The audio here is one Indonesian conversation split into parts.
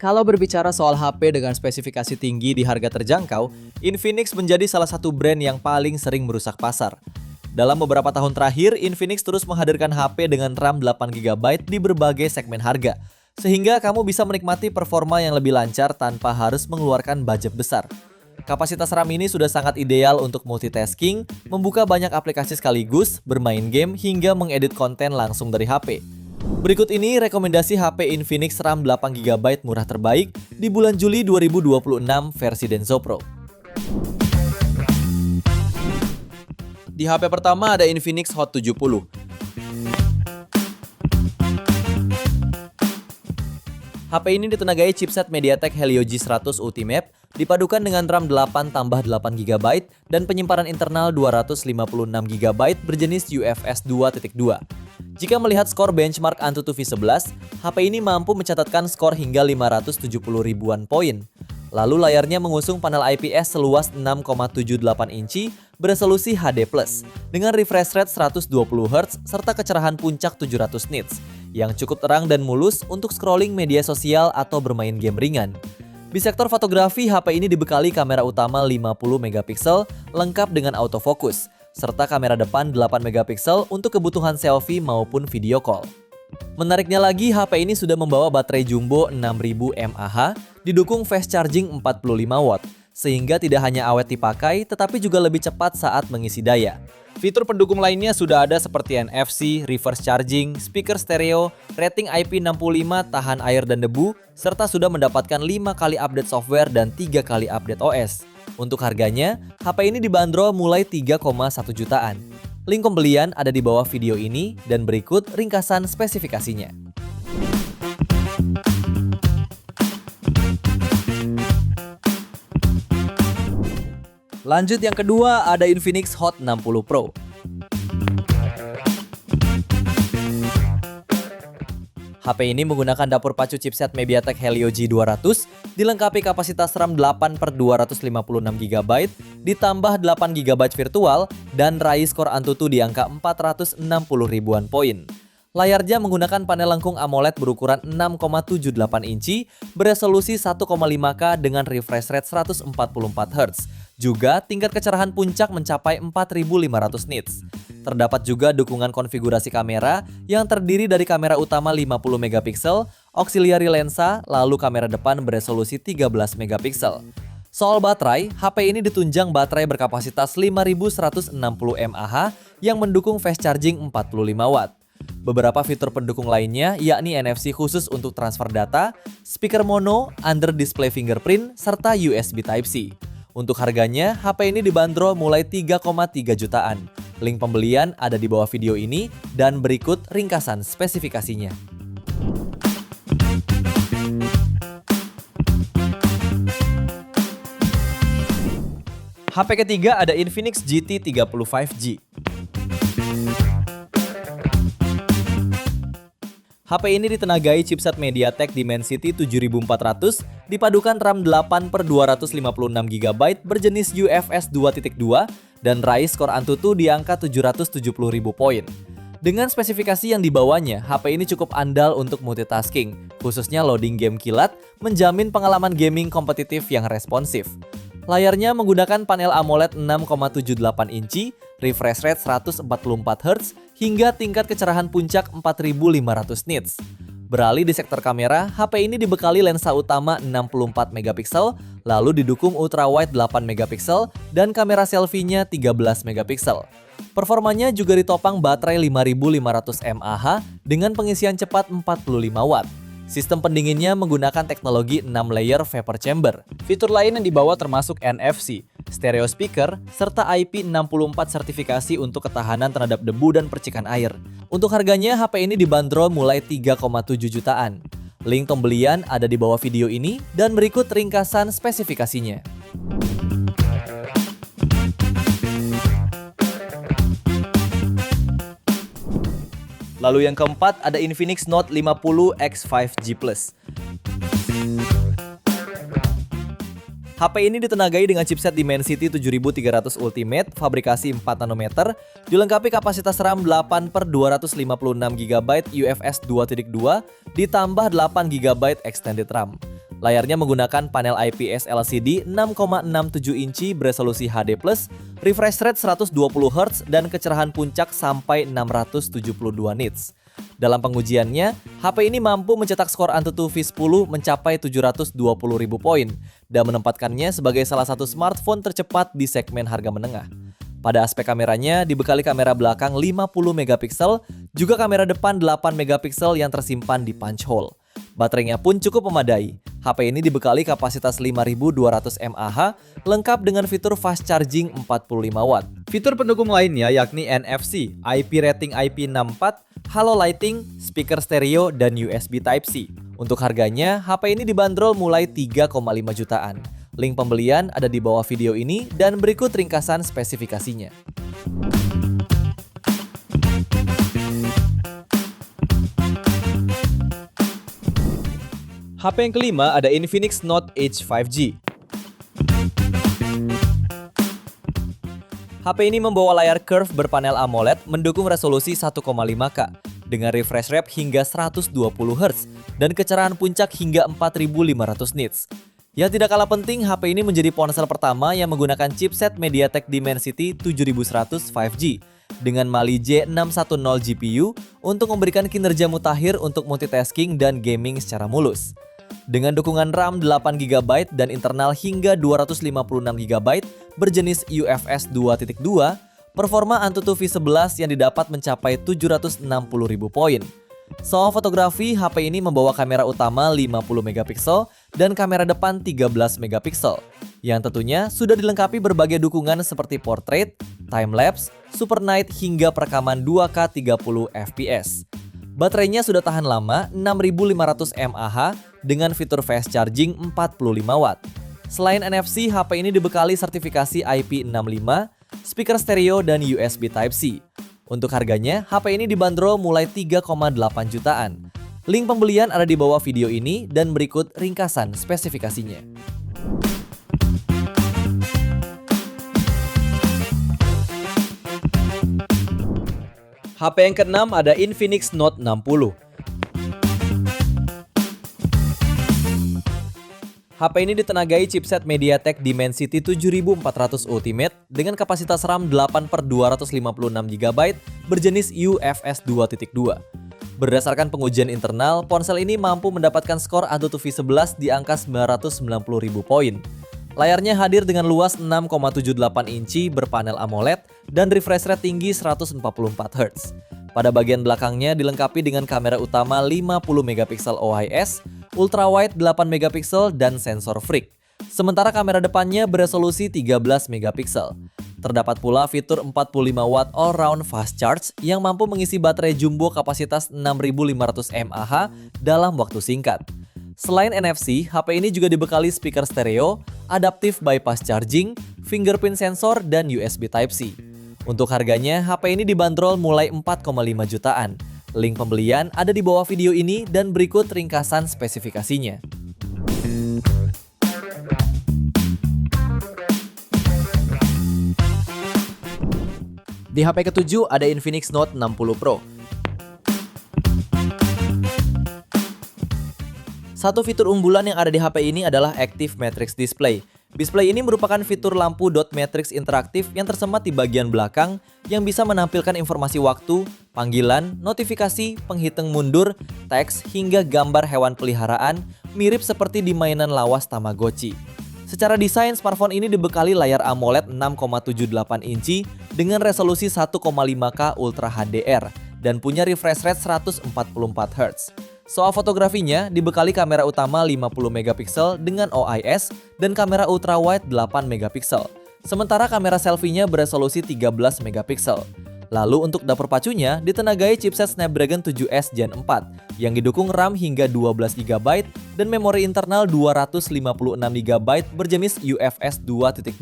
Kalau berbicara soal HP dengan spesifikasi tinggi di harga terjangkau, Infinix menjadi salah satu brand yang paling sering merusak pasar. Dalam beberapa tahun terakhir, Infinix terus menghadirkan HP dengan RAM 8GB di berbagai segmen harga, sehingga kamu bisa menikmati performa yang lebih lancar tanpa harus mengeluarkan budget besar. Kapasitas RAM ini sudah sangat ideal untuk multitasking, membuka banyak aplikasi sekaligus, bermain game, hingga mengedit konten langsung dari HP. Berikut ini rekomendasi HP Infinix RAM 8GB murah terbaik di bulan Juli 2026 versi Denso Pro. Di HP pertama ada Infinix Hot 70. HP ini ditenagai chipset MediaTek Helio G100 Ultimate, dipadukan dengan RAM 8 tambah 8GB dan penyimpanan internal 256GB berjenis UFS 2.2. Jika melihat skor benchmark Antutu V11, HP ini mampu mencatatkan skor hingga 570 ribuan poin. Lalu layarnya mengusung panel IPS seluas 6,78 inci beresolusi HD+, dengan refresh rate 120Hz serta kecerahan puncak 700 nits, yang cukup terang dan mulus untuk scrolling media sosial atau bermain game ringan. Di sektor fotografi, HP ini dibekali kamera utama 50MP lengkap dengan autofocus, serta kamera depan 8MP untuk kebutuhan selfie maupun video call. Menariknya lagi, HP ini sudah membawa baterai jumbo 6000 mAh, didukung fast charging 45W, sehingga tidak hanya awet dipakai, tetapi juga lebih cepat saat mengisi daya. Fitur pendukung lainnya sudah ada seperti NFC, reverse charging, speaker stereo, rating IP65 tahan air dan debu, serta sudah mendapatkan 5 kali update software dan 3 kali update OS. Untuk harganya, HP ini dibanderol mulai 3,1 jutaan. Link pembelian ada di bawah video ini dan berikut ringkasan spesifikasinya. Lanjut yang kedua ada Infinix Hot 60 Pro. HP ini menggunakan dapur pacu chipset MediaTek Helio G200, dilengkapi kapasitas RAM 8/256GB, ditambah 8GB virtual, dan raih skor Antutu di angka 460 ribuan poin. Layarnya menggunakan panel lengkung AMOLED berukuran 6,78 inci, beresolusi 1,5K dengan refresh rate 144Hz. Juga tingkat kecerahan puncak mencapai 4500 nits. Terdapat juga dukungan konfigurasi kamera yang terdiri dari kamera utama 50MP, auxiliary lensa, lalu kamera depan beresolusi 13MP. Soal baterai, HP ini ditunjang baterai berkapasitas 5160 mAh yang mendukung fast charging 45W. Beberapa fitur pendukung lainnya yakni NFC khusus untuk transfer data, speaker mono, under display fingerprint, serta USB Type-C. Untuk harganya, HP ini dibanderol mulai 3,3 jutaan. Link pembelian ada di bawah video ini dan berikut ringkasan spesifikasinya. HP ketiga ada Infinix GT 35G. HP ini ditenagai chipset MediaTek Dimensity 7400, dipadukan RAM 8/256GB berjenis UFS 2.2 dan raih skor Antutu di angka 770.000 poin. Dengan spesifikasi yang dibawanya, HP ini cukup andal untuk multitasking, khususnya loading game kilat, menjamin pengalaman gaming kompetitif yang responsif. Layarnya menggunakan panel AMOLED 6,78 inci, refresh rate 144Hz, hingga tingkat kecerahan puncak 4500 nits. Beralih di sektor kamera, HP ini dibekali lensa utama 64MP, lalu didukung ultrawide 8MP dan kamera selfie-nya 13MP. Performanya juga ditopang baterai 5500 mAh dengan pengisian cepat 45W. Sistem pendinginnya menggunakan teknologi 6 layer vapor chamber. Fitur lain yang dibawa termasuk NFC, stereo speaker, serta IP64 sertifikasi untuk ketahanan terhadap debu dan percikan air. Untuk harganya, HP ini dibanderol mulai 3,7 jutaan. Link pembelian ada di bawah video ini dan berikut ringkasan spesifikasinya. Lalu yang keempat ada Infinix Note 50 X 5G Plus. HP ini ditenagai dengan chipset Dimensity 7300 Ultimate, fabrikasi 4nm, dilengkapi kapasitas RAM 8/256GB UFS 2.2, ditambah 8GB extended RAM. Layarnya menggunakan panel IPS LCD 6,67 inci beresolusi HD+, refresh rate 120 Hz dan kecerahan puncak sampai 672 nits. Dalam pengujiannya, HP ini mampu mencetak skor AnTuTu V10 mencapai 720.000 poin dan menempatkannya sebagai salah satu smartphone tercepat di segmen harga menengah. Pada aspek kameranya, dibekali kamera belakang 50 megapiksel, juga kamera depan 8 megapiksel yang tersimpan di punch hole. Baterainya pun cukup memadai. HP ini dibekali kapasitas 5200 mAh, lengkap dengan fitur fast charging 45 watt. Fitur pendukung lainnya yakni NFC, IP rating IP64, halo lighting, speaker stereo, dan USB Type-C. Untuk harganya, HP ini dibanderol mulai 3,5 jutaan. Link pembelian ada di bawah video ini dan berikut ringkasan spesifikasinya. HP yang kelima ada Infinix Note Edge 5G. HP ini membawa layar curve berpanel AMOLED mendukung resolusi 1,5K dengan refresh rate hingga 120 Hz dan kecerahan puncak hingga 4500 nits. Yang tidak kalah penting, HP ini menjadi ponsel pertama yang menggunakan chipset MediaTek Dimensity 7100 5G dengan Mali J610 GPU untuk memberikan kinerja mutakhir untuk multitasking dan gaming secara mulus. Dengan dukungan RAM 8GB dan internal hingga 256GB berjenis UFS 2.2, performa AnTuTu V11 yang didapat mencapai 760.000 poin. Soal fotografi, HP ini membawa kamera utama 50 megapiksel dan kamera depan 13 megapiksel, yang tentunya sudah dilengkapi berbagai dukungan seperti portrait, time-lapse, super night hingga perekaman 2K 30 fps. Baterainya sudah tahan lama 6500 mAh dengan fitur fast charging 45 watt. Selain NFC, HP ini dibekali sertifikasi IP65, speaker stereo, dan USB Type-C. Untuk harganya, HP ini dibanderol mulai 3,8 jutaan. Link pembelian ada di bawah video ini dan berikut ringkasan spesifikasinya. HP yang keenam ada Infinix Note 60. HP ini ditenagai chipset MediaTek Dimensity 7400 Ultimate dengan kapasitas RAM 8/256GB berjenis UFS 2.2. Berdasarkan pengujian internal, ponsel ini mampu mendapatkan skor AnTuTu V11 di angka 990.000 poin. Layarnya hadir dengan luas 6,78 inci berpanel AMOLED dan refresh rate tinggi 144 Hz. Pada bagian belakangnya dilengkapi dengan kamera utama 50 megapiksel OIS, ultrawide 8 megapiksel, dan sensor freak. Sementara kamera depannya beresolusi 13 megapiksel. Terdapat pula fitur 45 watt all-round fast charge yang mampu mengisi baterai jumbo kapasitas 6500 mAh dalam waktu singkat. Selain NFC, HP ini juga dibekali speaker stereo, adaptive bypass charging, fingerprint sensor, dan USB Type-C. Untuk harganya, HP ini dibanderol mulai 4,5 jutaan. Link pembelian ada di bawah video ini dan berikut ringkasan spesifikasinya. Di HP ketujuh ada Infinix Note 60 Pro. Satu fitur unggulan yang ada di HP ini adalah Active Matrix Display. Display ini merupakan fitur lampu dot matrix interaktif yang tersemat di bagian belakang yang bisa menampilkan informasi waktu, panggilan, notifikasi, penghitung mundur, teks, hingga gambar hewan peliharaan mirip seperti di mainan lawas Tamagotchi. Secara desain, smartphone ini dibekali layar AMOLED 6,78 inci dengan resolusi 1,5K Ultra HDR dan punya refresh rate 144 Hz. Soal fotografinya, dibekali kamera utama 50 megapiksel dengan OIS dan kamera ultrawide 8 megapiksel. Sementara kamera selfie-nya beresolusi 13 megapiksel. Lalu untuk dapur pacunya ditenagai chipset Snapdragon 7S Gen 4 yang didukung RAM hingga 12GB dan memori internal 256GB berjenis UFS 2.2.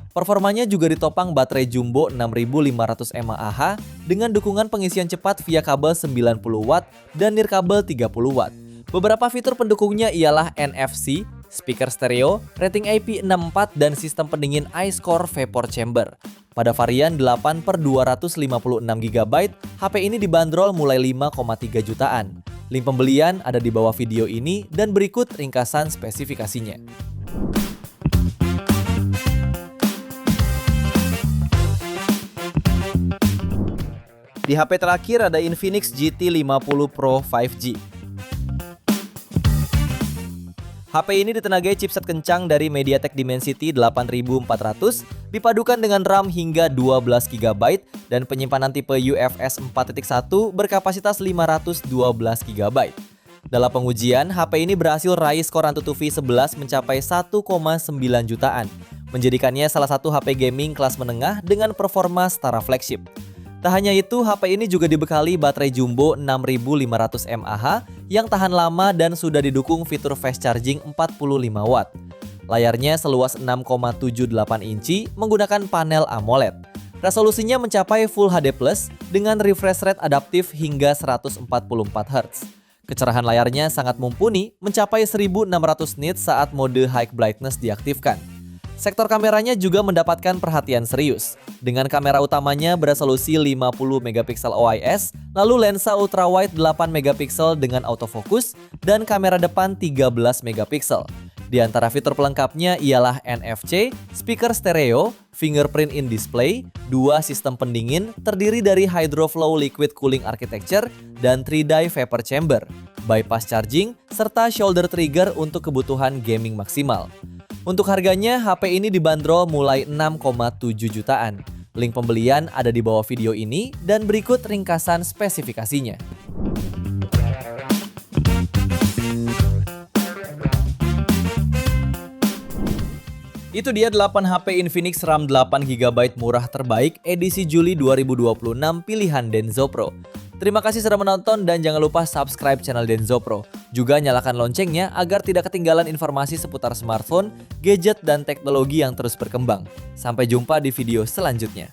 Performanya juga ditopang baterai jumbo 6500 mAh dengan dukungan pengisian cepat via kabel 90W dan nirkabel 30W. Beberapa fitur pendukungnya ialah NFC, speaker stereo, rating IP64, dan sistem pendingin iScore Vapor Chamber. Pada varian 8/256GB, HP ini dibanderol mulai 5,3 jutaan. Link pembelian ada di bawah video ini dan berikut ringkasan spesifikasinya. Di HP terakhir ada Infinix GT 50 Pro 5G. HP ini ditenagai chipset kencang dari MediaTek Dimensity 8400 dipadukan dengan RAM hingga 12 GB dan penyimpanan tipe UFS 4.1 berkapasitas 512 GB. Dalam pengujian, HP ini berhasil raih skor AnTuTu V11 mencapai 1,9 jutaan, menjadikannya salah satu HP gaming kelas menengah dengan performa setara flagship. Tak hanya itu, HP ini juga dibekali baterai jumbo 6500 mAh yang tahan lama dan sudah didukung fitur fast charging 45 Watt. Layarnya seluas 6,78 inci menggunakan panel AMOLED. Resolusinya mencapai Full HD+ dengan refresh rate adaptif hingga 144 Hz. Kecerahan layarnya sangat mumpuni, mencapai 1600 nits saat mode high brightness diaktifkan. Sektor kameranya juga mendapatkan perhatian serius. Dengan kamera utamanya beresolusi 50 megapiksel OIS, lalu lensa ultrawide 8 megapiksel dengan autofocus, dan kamera depan 13 megapiksel. Di antara fitur pelengkapnya ialah NFC, speaker stereo, fingerprint in display, 2 sistem pendingin terdiri dari Hydroflow liquid cooling architecture dan 3-die vapor chamber, bypass charging, serta shoulder trigger untuk kebutuhan gaming maksimal. Untuk harganya, HP ini dibanderol mulai 6,7 jutaan. Link pembelian ada di bawah video ini dan berikut ringkasan spesifikasinya. Itu dia 8 HP Infinix RAM 8GB murah terbaik edisi Juli 2026 pilihan Denso Pro. Terima kasih sudah menonton dan jangan lupa subscribe channel Denso Pro. Juga nyalakan loncengnya agar tidak ketinggalan informasi seputar smartphone, gadget, dan teknologi yang terus berkembang. Sampai jumpa di video selanjutnya.